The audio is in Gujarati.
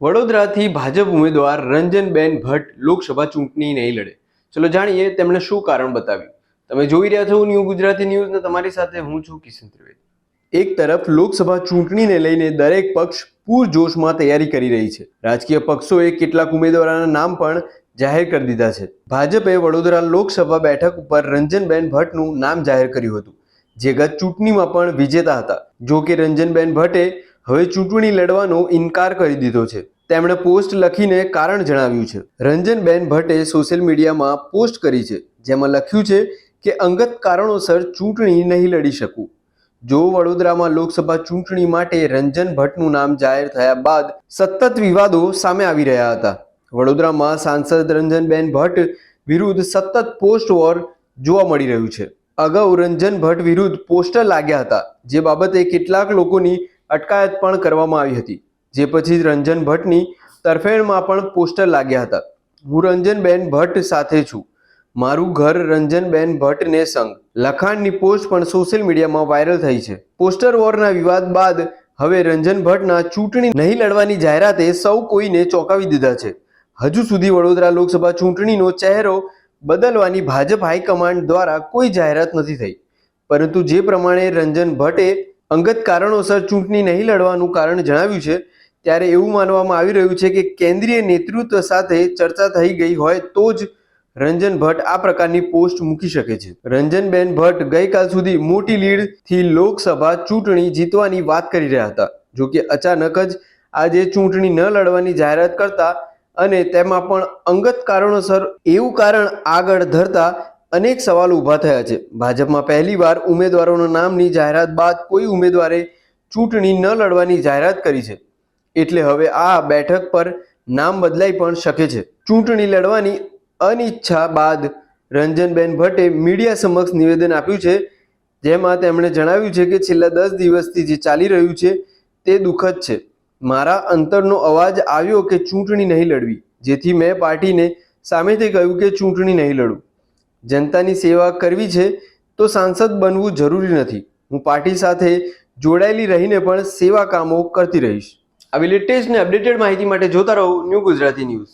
વડોદરાથી ભાજપ ઉમેદવાર રંજનબેન ભટ્ટ લોકસભા ચૂંટણી નહીં લડે. ચલો જાણીએ તેમણે શું કારણ બતાવ્યું. તમે જોઈ રહ્યા છો ન્યૂ ગુજરાતી ન્યૂઝ ને તમારી સાથે હું છું કિશન ત્રિવેદી. એક તરફ લોકસભા ચૂંટણીને લઈને દરેક પક્ષ પૂરજોશમાં તૈયારી કરી રહી છે. રાજકીય પક્ષોએ કેટલાક ઉમેદવારોના નામ પણ જાહેર કરી દીધા છે. ભાજપે વડોદરા લોકસભા બેઠક ઉપર રંજનબેન ભટ્ટનું નામ જાહેર કર્યું હતું, જે ગત ચૂંટણીમાં પણ વિજેતા હતા. જો કે રંજનબેન ભટ્ટે હવે ચૂંટણી લડવાનો ઇનકાર કરી દીધો છે. તેમણે પોસ્ટ લખીને કારણ જણાવ્યું છે. રંજનબેન ભટ્ટે સોશિયલ મીડિયામાં પોસ્ટ કરી છે, જેમાં લખ્યું છે કે અંગત કારણોસર ચૂંટણી નહીં લડી શકું. જો વડોદરામાં લોકસભા ચૂંટણી માટે રંજન ભટ્ટનું નામ જાહેર થયા બાદ સતત વિવાદો સામે આવી રહ્યા હતા. વડોદરામાં સાંસદ રંજનબેન ભટ્ટ વિરુદ્ધ સતત પોસ્ટ વોર જોવા મળી રહ્યું છે. અગાઉ રંજન ભટ્ટ વિરુદ્ધ પોસ્ટર લાગ્યા હતા, જે બાબતે કેટલાક લોકોની અટકાયત પણ કરવામાં આવી હતી. જે પછી રંજન ભટ્ટની તરફેણમાં પણ પોસ્ટર લાગ્યા હતા. હું રંજનબેન ભટ્ટ સાથે છું, મારું ઘર રંજનબેન ભટ્ટને સંગ લખાણની પોસ્ટ પણ સોશિયલ મીડિયામાં વાયરલ થઈ છે. પોસ્ટર વોરના વિવાદ બાદ હવે રંજન ભટ્ટના ચૂંટણી નહીં લડવાની જાહેરાતે સૌ કોઈને ચોંકાવી દીધા છે. હજુ સુધી વડોદરા લોકસભા ચૂંટણીનો ચહેરો બદલવાની ભાજપ હાઈકમાન્ડ દ્વારા કોઈ જાહેરાત નથી થઈ. પરંતુ જે પ્રમાણે રંજન ભટ્ટે અંગત કારણોસર ચૂંટણી નહીં લડવાનું કારણ જણાવ્યું છે, ત્યારે એવું માનવામાં આવી રહ્યું છે કે કેન્દ્રીય નેતૃત્વ સાથે ચર્ચા થઈ ગઈ હોય તો જ રંજન ભટ્ટ આ પ્રકારની પોસ્ટ મૂકી શકે છે. રંજનબેન ભટ્ટ ગઈકાલ સુધી મોટી લીડથી લોકસભા ચૂંટણી જીતવાની વાત કરી રહ્યા હતા. જો કે અચાનક જ આજે ચૂંટણી ન લડવાની જાહેરાત કરતા અને તેમાં પણ અંગત કારણોસર એવું કારણ આગળ ધરતા અનેક સવાલો ઊભા થયા છે. ભાજપમાં પહેલીવાર ઉમેદવારોના નામની જાહેરાત બાદ કોઈ ઉમેદવારે ચૂંટણી ન લડવાની જાહેરાત કરી છે. એટલે હવે આ બેઠક પર નામ બદલાઈ પણ શકે છે. ચૂંટણી લડવાની અનિચ્છા બાદ રંજનબેન ભટ્ટે મીડિયા સમક્ષ નિવેદન આપ્યું છે, જેમાં તેમણે જણાવ્યું છે કે છેલ્લા 10 દિવસથી જે ચાલી રહ્યું છે તે દુઃખદ છે. મારા અંતરનો અવાજ આવ્યો કે ચૂંટણી નહીં લડવી, જેથી મેં પાર્ટીને સામેથી કહ્યું કે ચૂંટણી નહીં લડું. જનતાની સેવા કરવી છે તો સાંસદ બનવું જરૂરી નથી. હું પાર્ટી સાથે જોડાયેલી રહીને પણ સેવા કામો કરતી રહીશ. આવી લેટેસ્ટ ને અપડેટેડ માહિતી માટે જોતા રહો ન્યૂ ગુજરાતી ન્યૂઝ.